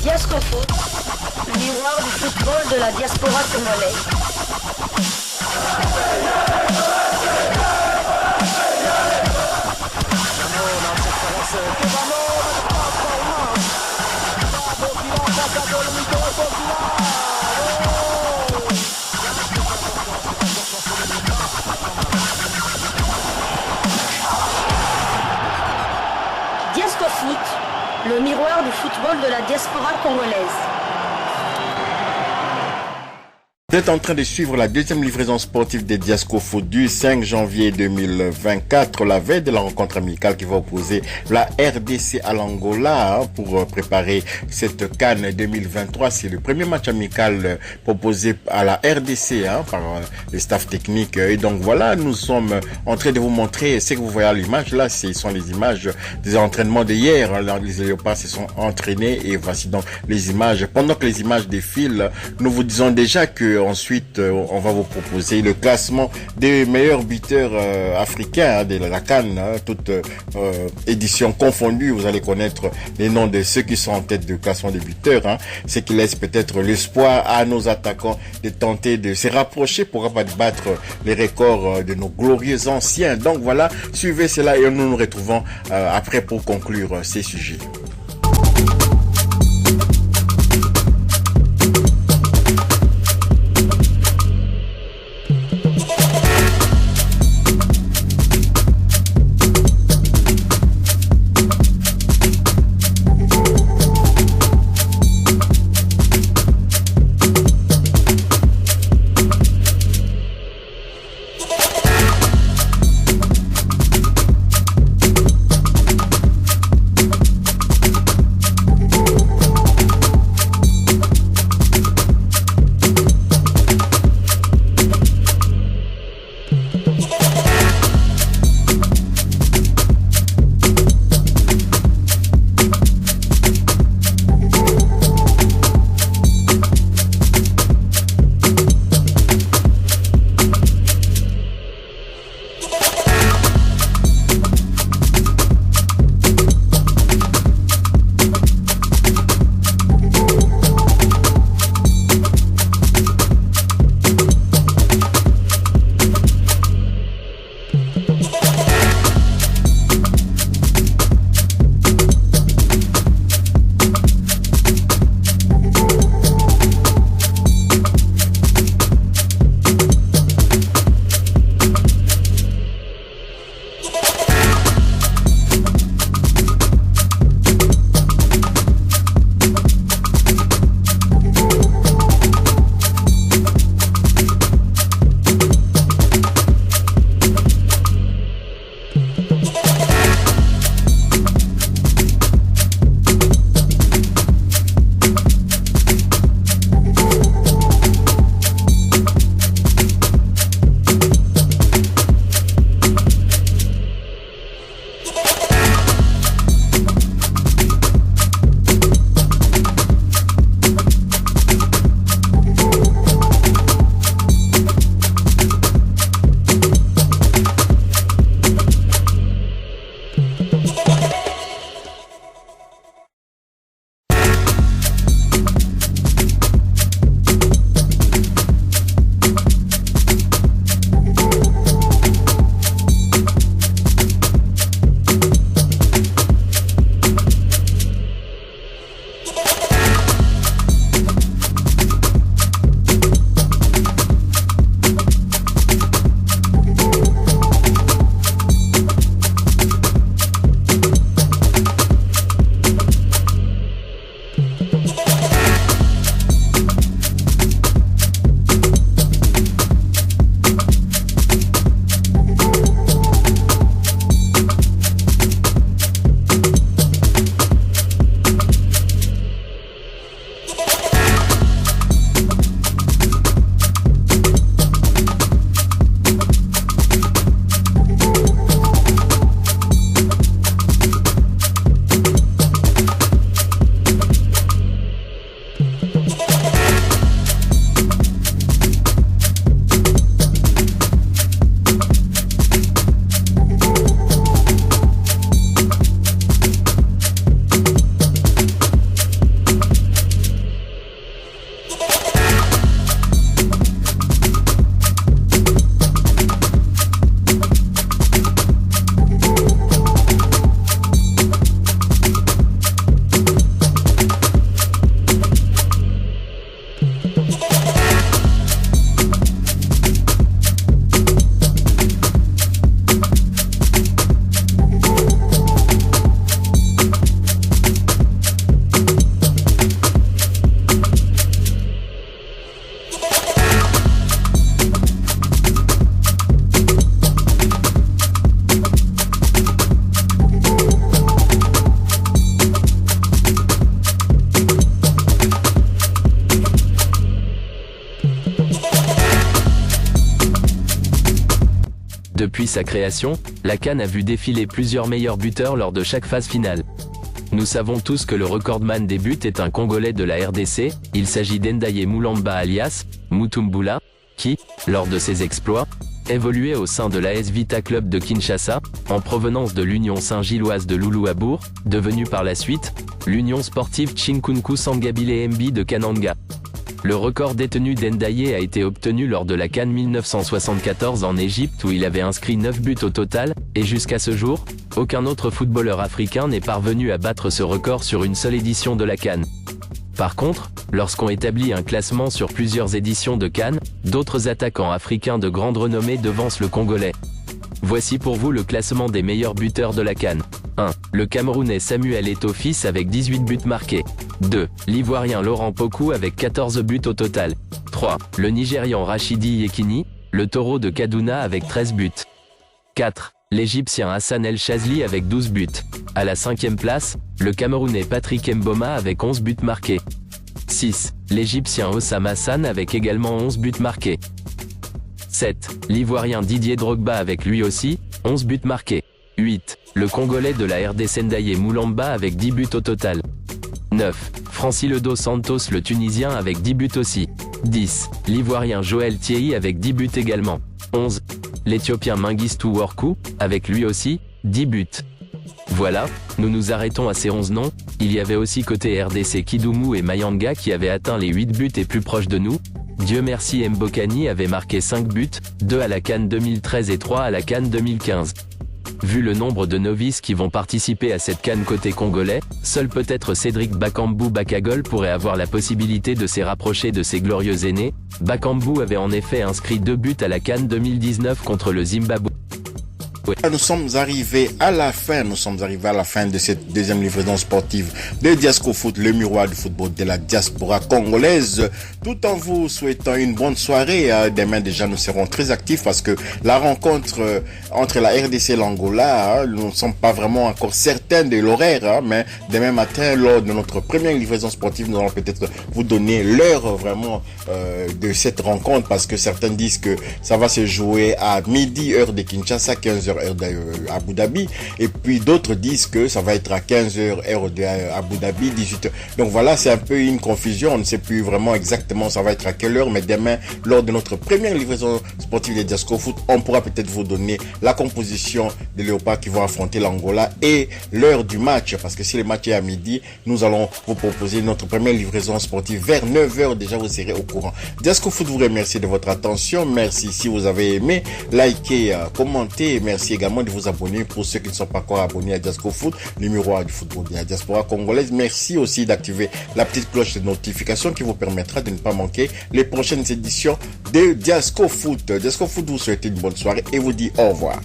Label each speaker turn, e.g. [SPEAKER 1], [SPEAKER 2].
[SPEAKER 1] Diascofoot, le miroir du football de la diaspora congolaise. Diascofoot, le miroir du football de la diaspora congolaise.
[SPEAKER 2] Vous êtes en train de suivre la deuxième livraison sportive des Diascofoot du 5 janvier 2024, la veille de la rencontre amicale qui va opposer la RDC à l'Angola pour préparer cette CAN 2023. C'est le premier match amical proposé à la RDC par les staffs techniques. Et donc voilà, nous sommes en train de vous montrer ce que vous voyez à l'image. Là, ce sont les images des entraînements d'hier. Les Léopards se sont entraînés et voici donc les images. Pendant que les images défilent, nous vous disons déjà que ensuite, on va vous proposer le classement des meilleurs buteurs africains de la CAN, toute édition confondue. Vous allez connaître les noms de ceux qui sont en tête du classement des buteurs, ce qui laisse peut-être l'espoir à nos attaquants de tenter de se rapprocher pour pas battre les records de nos glorieux anciens. Donc voilà, suivez cela et nous nous retrouvons après pour conclure ces sujets.
[SPEAKER 3] sa création, la CAN a vu défiler plusieurs meilleurs buteurs lors de chaque phase finale. Nous savons tous que le recordman des buts est un Congolais de la RDC, il s'agit d'Ndaye Moulamba alias Mutumbula, qui, lors de ses exploits, évoluait au sein de l'AS Vita Club de Kinshasa, en provenance de l'Union Saint-Gilloise de Loulouabourg, devenue par la suite, l'Union Sportive Chinkunku Sangabile MB de Kananga. Le record détenu d'Ndaye a été obtenu lors de la CAN 1974 en Égypte où il avait inscrit 9 buts au total, et jusqu'à ce jour, aucun autre footballeur africain n'est parvenu à battre ce record sur une seule édition de la CAN. Par contre, lorsqu'on établit un classement sur plusieurs éditions de CAN, d'autres attaquants africains de grande renommée devancent le Congolais. Voici pour vous le classement des meilleurs buteurs de la CAN. 1. Le Camerounais Samuel Eto'o-Fils avec 18 buts marqués. 2. L'Ivoirien Laurent Pokou avec 14 buts au total. 3. Le Nigérian Rachidi Yekini, le Taureau de Kaduna avec 13 buts. 4. L'Égyptien Hassan El Chazli avec 12 buts. À la 5e place, le Camerounais Patrick Mboma avec 11 buts marqués. 6. L'Égyptien Hossam Hassan avec également 11 buts marqués. 7. L'Ivoirien Didier Drogba avec lui aussi, 11 buts marqués. 8. Le Congolais de la RDC Ndaye Moulamba avec 10 buts au total. 9. Francilio dos Santos le Tunisien avec 10 buts aussi. 10. L'Ivoirien Joël Thierry avec 10 buts également. 11. L'Éthiopien Mengistu Worku, avec lui aussi, 10 buts. Voilà, nous nous arrêtons à ces 11 noms. Il y avait aussi côté RDC Kidumu et Mayanga qui avaient atteint les 8 buts et plus proches de nous. Dieu merci Mbokani avait marqué 5 buts, 2 à la CAN 2013 et 3 à la CAN 2015. Vu le nombre de novices qui vont participer à cette CAN côté congolais, seul peut-être Cédric Bakambu Bakagol pourrait avoir la possibilité de se rapprocher de ses glorieux aînés. Bakambu avait en effet inscrit 2 buts à la CAN 2019 contre le Zimbabwe.
[SPEAKER 2] Nous sommes arrivés à la fin de cette deuxième livraison sportive de Diasco Foot, le miroir du football de la diaspora congolaise. Tout en vous souhaitant une bonne soirée. Demain déjà nous serons très actifs parce que la rencontre entre la RDC et l'Angola, nous ne sommes pas vraiment encore certains de l'horaire, mais demain matin lors de notre première livraison sportive, nous allons peut-être vous donner l'heure vraiment de cette rencontre parce que certains disent que ça va se jouer à midi heure de Kinshasa, 15h heure d'Abu Dhabi, et puis d'autres disent que ça va être à 15h heure d'Abu Dhabi, 18h. Donc voilà, c'est un peu une confusion, on ne sait plus vraiment exactement ça va être à quelle heure, mais demain, lors de notre première livraison sportive de Diasco Foot, on pourra peut-être vous donner la composition des Léopards qui vont affronter l'Angola et l'heure du match, parce que si le match est à midi, nous allons vous proposer notre première livraison sportive vers 9h, déjà vous serez au courant. Diasco Foot vous remercie de votre attention, merci si vous avez aimé, likez, commentez, merci également de vous abonner pour ceux qui ne sont pas encore abonnés à Diasco Foot, le miroir du football de la diaspora congolaise. Merci aussi d'activer la petite cloche de notification qui vous permettra de ne pas manquer les prochaines éditions de Diasco Foot. Diasco Foot vous souhaite une bonne soirée et vous dit au revoir.